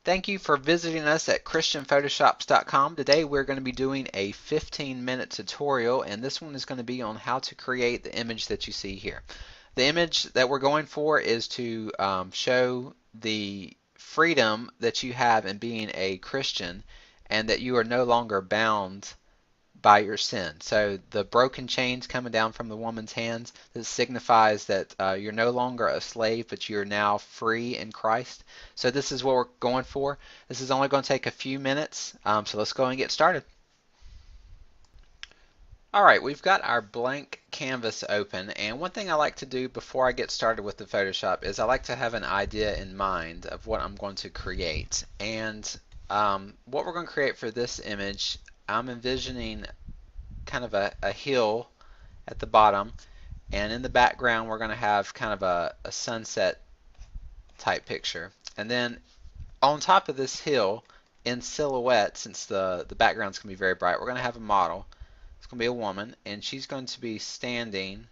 Thank you for visiting us at christianphotoshops.com. Today we're going to be doing a 15-minute tutorial, and this one is going to be on how to create the image that you see here. The image that we're going for is to show the freedom that you have in being a Christian and that you are no longer bound by your sin. So the broken chains coming down from the woman's hands, this signifies that you're no longer a slave, but you're now free in Christ. So this is what we're going for. This is only going to take a few minutes, so let's go and get started. Alright, we've got our blank canvas open, and one thing I like to do before I get started with the Photoshop is I like to have an idea in mind of what I'm going to create. And what we're going to create for this image, I'm envisioning kind of a hill at the bottom, and in the background we're going to have kind of a sunset type picture. And then on top of this hill, in silhouette, since the background's going to be very bright, we're going to have a model. It's going to be a woman, and she's going to be standing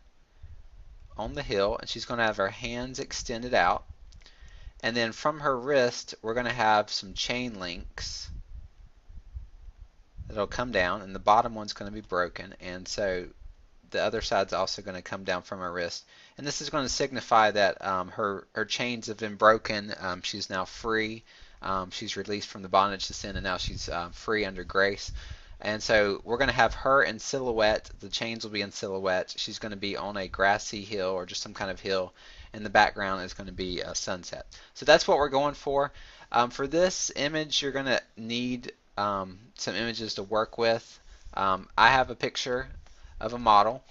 on the hill, and she's going to have her hands extended out. And then from her wrist, we're going to have some chain links that'll come down, and the bottom one's going to be broken, and so the other side's also going to come down from her wrist. And this is going to signify that her chains have been broken. She's now free. She's released from the bondage to sin, and now she's free under grace. And so we're going to have her in silhouette. The chains will be in silhouette. She's going to be on a grassy hill or just some kind of hill, and the background is going to be a sunset. So that's what we're going for. For this image, you're going to need some images to work with. I have a picture of a model,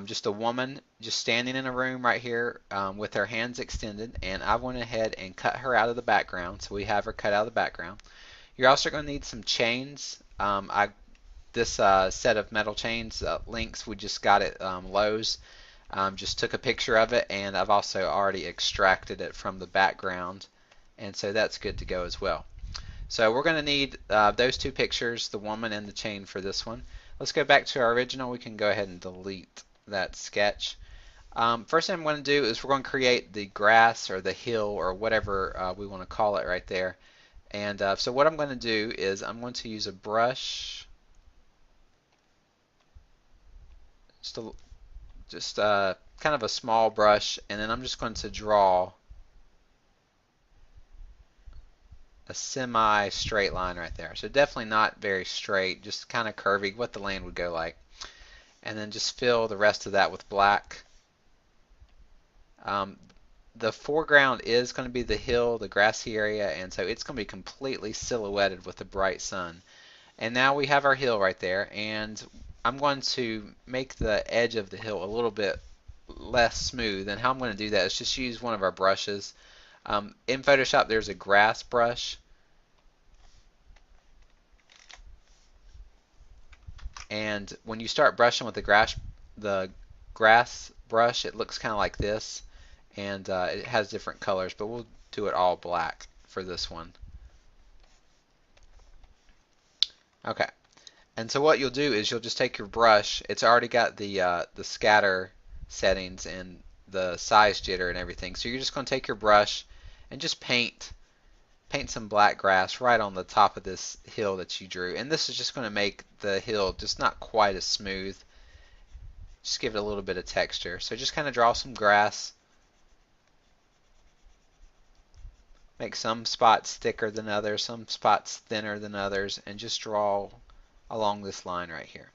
just a woman just standing in a room right here with her hands extended, and I went ahead and cut her out of the background, so we have her cut out of the background. You're also going to need some chains. This set of metal chains links, we just got at Lowe's. Just took a picture of it, and I've also already extracted it from the background, and so that's good to go as well. So we're going to need those two pictures, the woman and the chain, for this one. Let's go back to our original. We can go ahead and delete that sketch. First thing I'm going to do is we're going to create the grass or the hill or whatever we want to call it right there. And so what I'm going to do is I'm going to use a brush, just kind of a small brush, and then I'm just going to draw a semi-straight line right there. So definitely not very straight, just kind of curvy, what the land would go like. And then just fill the rest of that with black. The foreground is going to be the hill, the grassy area, and so it's going to be completely silhouetted with the bright sun. And now we have our hill right there, and I'm going to make the edge of the hill a little bit less smooth. And how I'm going to do that is just use one of our brushes. In Photoshop, there's a grass brush, and when you start brushing with the grass brush, it looks kind of like this, and it has different colors, but we'll do it all black for this one. Okay, and so what you'll do is you'll just take your brush. It's already got the scatter settings and the size jitter and everything. So you're just going to take your brush and just paint some black grass right on the top of this hill that you drew. And this is just going to make the hill just not quite as smooth. Just give it a little bit of texture. So just kind of draw some grass. Make some spots thicker than others, some spots thinner than others, and just draw along this line right here.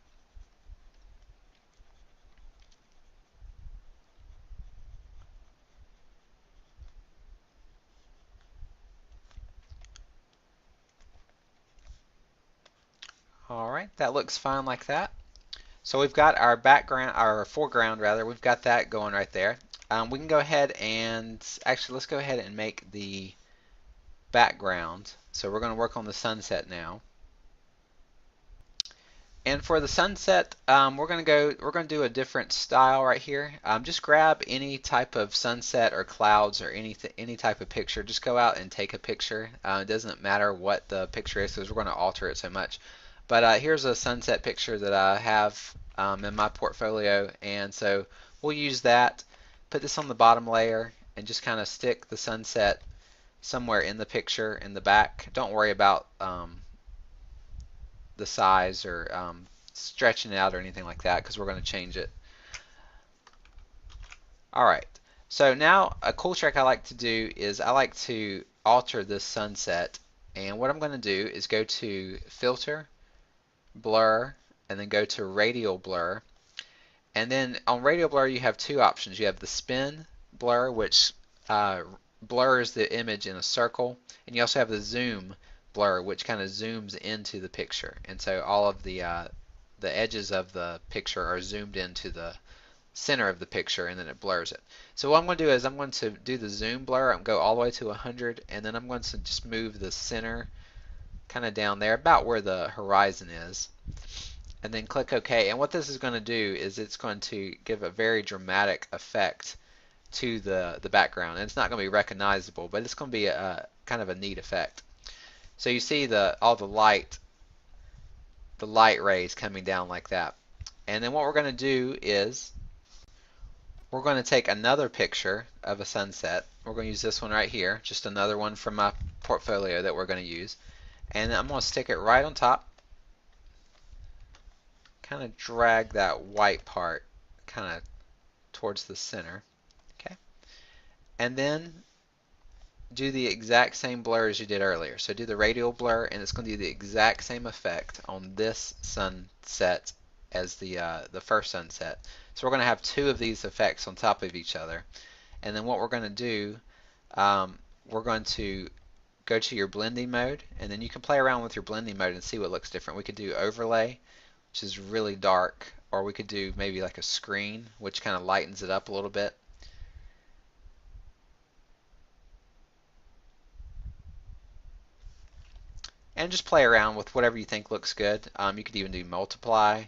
Alright, that looks fine like that. So we've got our background, our foreground rather, we've got that going right there. We can go ahead and, actually let's go ahead and make the background. So we're going to work on the sunset now. And for the sunset, we're going to do a different style right here. Just grab any type of sunset or clouds or any type of picture. Just go out and take a picture. It doesn't matter what the picture is because we're going to alter it so much. But here's a sunset picture that I have in my portfolio, and so we'll use that. Put this on the bottom layer and just kind of stick the sunset somewhere in the picture in the back. Don't worry about the size or stretching it out or anything like that because we're going to change it. Alright, so now a cool trick I like to do is I like to alter this sunset, and what I'm going to do is go to Filter, Blur, and then go to Radial Blur. And then on Radial Blur you have two options. You have the Spin Blur, which blurs the image in a circle, and you also have the Zoom Blur, which kind of zooms into the picture, and so all of the edges of the picture are zoomed into the center of the picture, and then it blurs it. So what I'm going to do is I'm going to do the zoom blur and go all the way to 100, and then I'm going to just move the center kind of down there about where the horizon is, and then click OK. And what this is going to do is it's going to give a very dramatic effect to the background, and it's not going to be recognizable, but it's going to be a kind of a neat effect. So you see all the light rays coming down like that. And then what we're going to do is we're going to take another picture of a sunset. We're going to use this one right here, just another one from my portfolio that we're going to use. And I'm going to stick it right on top. Kind of drag that white part kind of towards the center. Okay. And then do the exact same blur as you did earlier. So do the radial blur, and it's going to do the exact same effect on this sunset as the first sunset. So we're going to have two of these effects on top of each other. And then what we're going to do, we're going to go to your blending mode, and then you can play around with your blending mode and see what looks different. We could do overlay, which is really dark, or we could do maybe like a screen, which kind of lightens it up a little bit. And just play around with whatever you think looks good. You could even do multiply.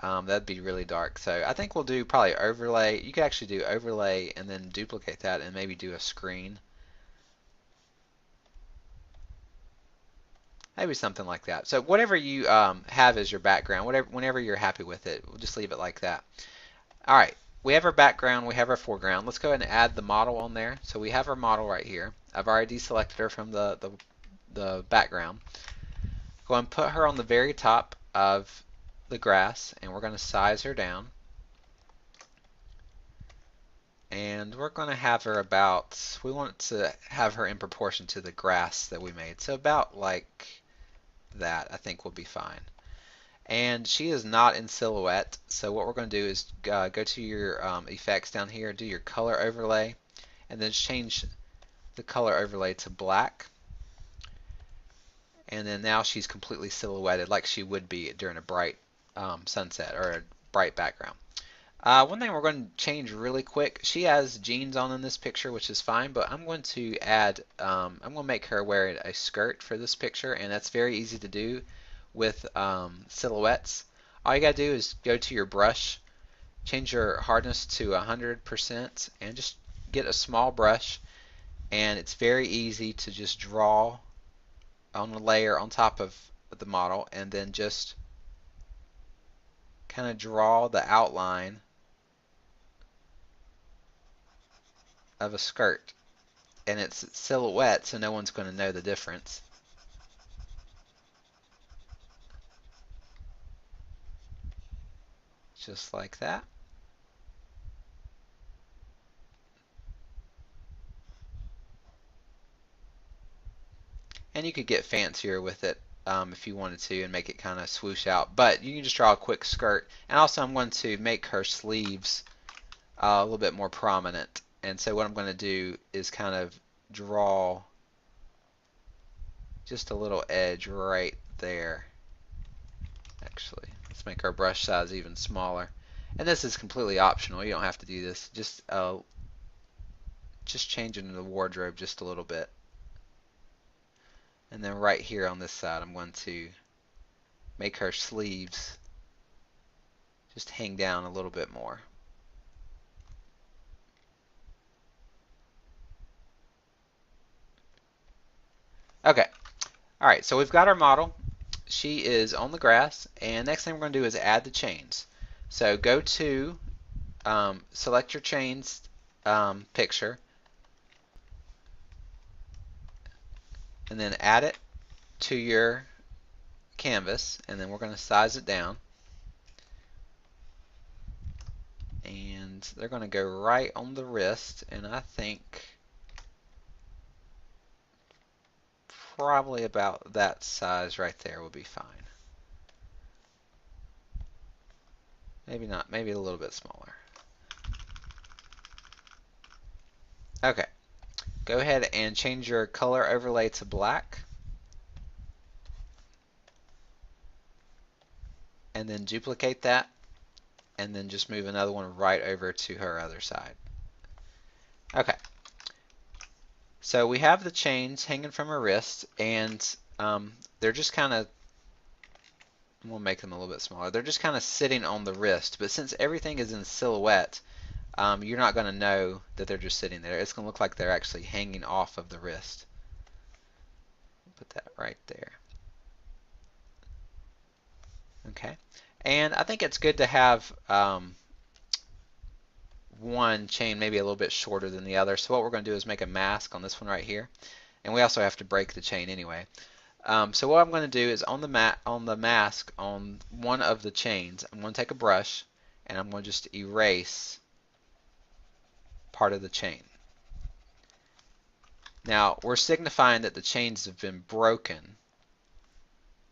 That'd be really dark. So I think we'll do probably overlay. You could actually do overlay and then duplicate that and maybe do a screen. Maybe something like that. So whatever you have as your background, whenever you're happy with it, we'll just leave it like that. Alright, we have our background, we have our foreground. Let's go ahead and add the model on there. So we have our model right here. I've already deselected her from the background. Go and put her on the very top of the grass, and we're going to size her down. And we're going to have her about, we want to have her in proportion to the grass that we made. So about like that, I think will be fine. And she is not in silhouette, so what we're going to do is go to your effects down here, do your color overlay, and then change the color overlay to black. And then now she's completely silhouetted like she would be during a bright sunset or a bright background. One thing we're going to change really quick, she has jeans on in this picture, which is fine, but I'm going to add, I'm going to make her wear a skirt for this picture, and that's very easy to do with silhouettes. All you got to do is go to your brush, change your hardness to 100%, and just get a small brush, and it's very easy to just draw on a layer on top of the model, and then just kind of draw the outline of a skirt. And it's silhouette, so no one's going to know the difference. Just like that. And you could get fancier with it if you wanted to and make it kind of swoosh out. But you can just draw a quick skirt. And also I'm going to make her sleeves a little bit more prominent. And so what I'm going to do is kind of draw just a little edge right there. Actually, let's make our brush size even smaller. And this is completely optional. You don't have to do this. Just changing the wardrobe just a little bit. And then right here on this side, I'm going to make her sleeves just hang down a little bit more. Okay. Alright, so we've got our model. She is on the grass, and next thing we're going to do is add the chains. So go to select your chains picture, and then add it to your canvas, and then we're going to size it down. And they're going to go right on the wrist, and I think probably about that size right there will be fine. Maybe not, maybe a little bit smaller. Okay, go ahead and change your color overlay to black, and then duplicate that, and then just move another one right over to her other side. Okay, so we have the chains hanging from her wrist, and they're just kind of, we'll make them a little bit smaller. They're just kind of sitting on the wrist, but since everything is in silhouette, you're not going to know that they're just sitting there. It's going to look like they're actually hanging off of the wrist. Put that right there. Okay, and I think it's good to have one chain maybe a little bit shorter than the other. So what we're going to do is make a mask on this one right here, and we also have to break the chain anyway. So what I'm going to do is on the mask on one of the chains, I'm going to take a brush and I'm going to just erase part of the chain. Now we're signifying that the chains have been broken,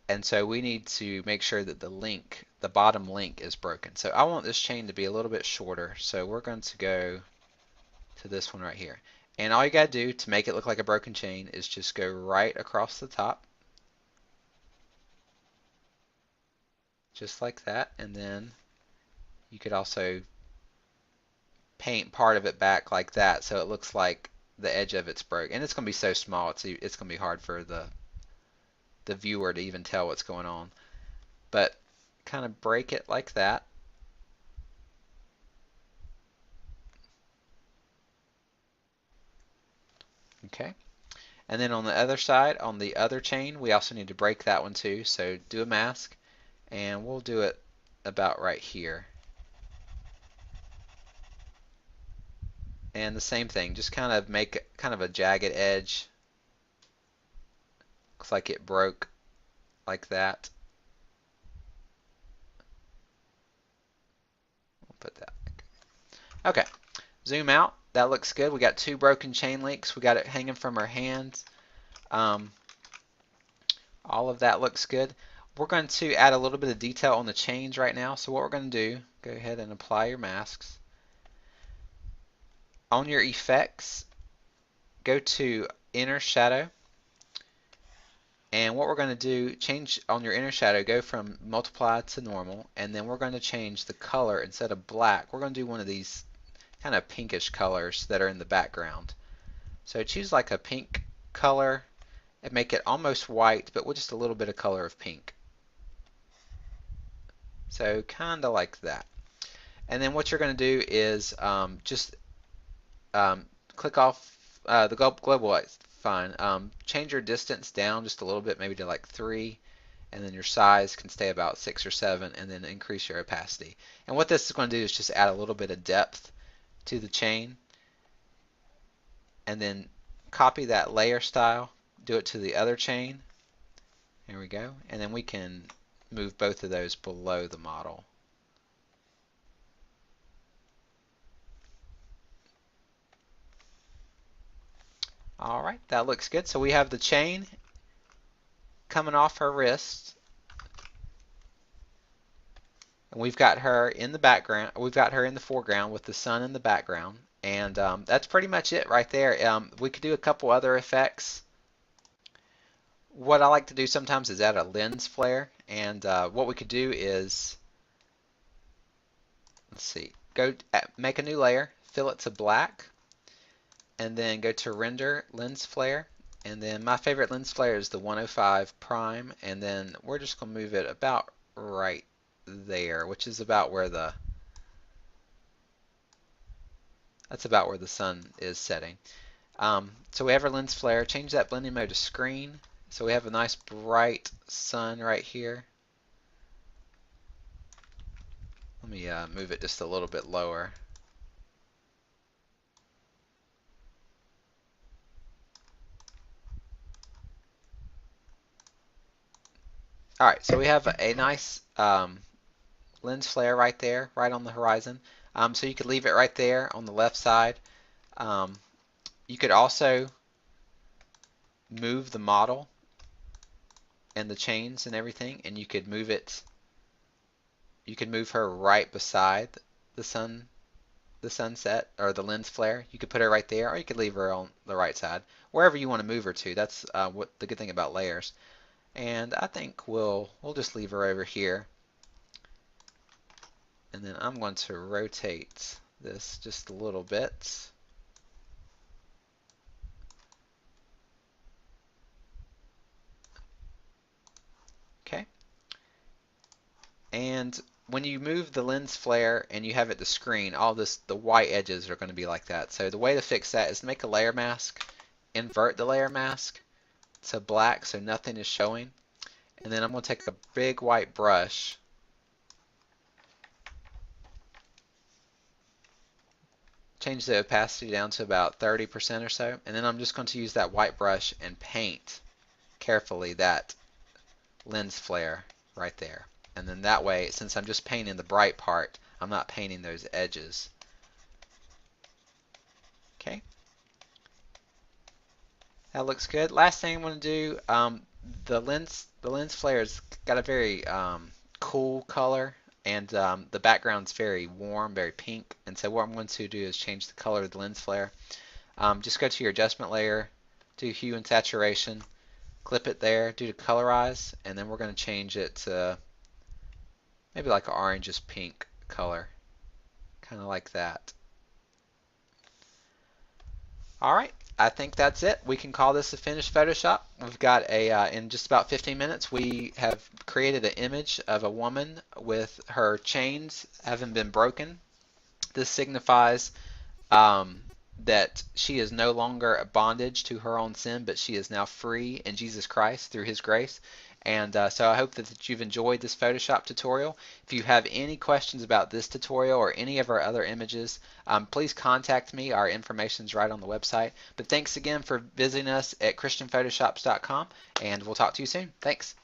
and so we need to make sure that the link, the bottom link, is broken. So I want this chain to be a little bit shorter, so we're going to go to this one right here. And all you got to do to make it look like a broken chain is just go right across the top, just like that, and then you could also paint part of it back like that so it looks like the edge of it's broke. And it's going to be so small, it's going to be hard for the viewer to even tell what's going on. But kind of break it like that. Okay. And then on the other side, on the other chain, we also need to break that one too. So do a mask, and we'll do it about right here. And the same thing, just kind of make kind of a jagged edge. Looks like it broke like that. We'll put that. Okay, zoom out. That looks good. We got two broken chain links. We got it hanging from her hands. All of that looks good. We're going to add a little bit of detail on the chains right now. So what we're going to do, go ahead and apply your masks. On your effects, go to inner shadow, and what we're going to do, change on your inner shadow, go from multiply to normal, and then we're going to change the color. Instead of black, we're going to do one of these kind of pinkish colors that are in the background. So choose like a pink color and make it almost white, but with just a little bit of color of pink. So kind of like that. And then what you're going to do is just click off the global light. Fine. Change your distance down just a little bit, maybe to like 3, and then your size can stay about 6 or 7, and then increase your opacity. And what this is going to do is just add a little bit of depth to the chain, and then copy that layer style, do it to the other chain. There we go. And then we can move both of those below the model. All right, that looks good. So we have the chain coming off her wrist, and we've got her in the background. We've got her in the foreground with the sun in the background, and that's pretty much it right there. We could do a couple other effects. What I like to do sometimes is add a lens flare, and what we could do is, let's see, make a new layer, fill it to black, and then go to render lens flare, and then my favorite lens flare is the 105 prime, and then we're just going to move it about right there, which is about where that's about where the sun is setting. So we have our lens flare. Change that blending mode to screen, so we have a nice bright sun right here. Let me move it just a little bit lower. All right, so we have a nice lens flare right there, right on the horizon. So you could leave it right there on the left side. Um, you could also move the model and the chains and everything, and you could move it. You could move her right beside the sunset or the lens flare. You could put her right there, or you could leave her on the right side, wherever you want to move her to. That's what the good thing about layers. And I think we'll just leave her over here. And then I'm going to rotate this just a little bit. Okay. And when you move the lens flare and you have it to screen, the white edges are going to be like that. So the way to fix that is to make a layer mask, invert the layer mask to black so nothing is showing. And then I'm going to take a big white brush, change the opacity down to about 30% or so, and then I'm just going to use that white brush and paint carefully that lens flare right there. And then that way, since I'm just painting the bright part, I'm not painting those edges. Okay, that looks good. Last thing I'm going to do, the lens flare's got a very cool color, and the background's very warm, very pink. And so what I'm going to do is change the color of the lens flare. Just go to your adjustment layer, do hue and saturation, clip it there, do the colorize, and then we're going to change it to maybe like an orangish pink color, kind of like that. All right, I think that's it. We can call this a finished Photoshop. We've got in just about 15 minutes, we have created an image of a woman with her chains having been broken. This signifies um, that she is no longer a bondage to her own sin, but she is now free in Jesus Christ through His grace. And so I hope that you've enjoyed this Photoshop tutorial. If you have any questions about this tutorial or any of our other images, please contact me. Our information is right on the website. But thanks again for visiting us at ChristianPhotoshops.com, and we'll talk to you soon. Thanks.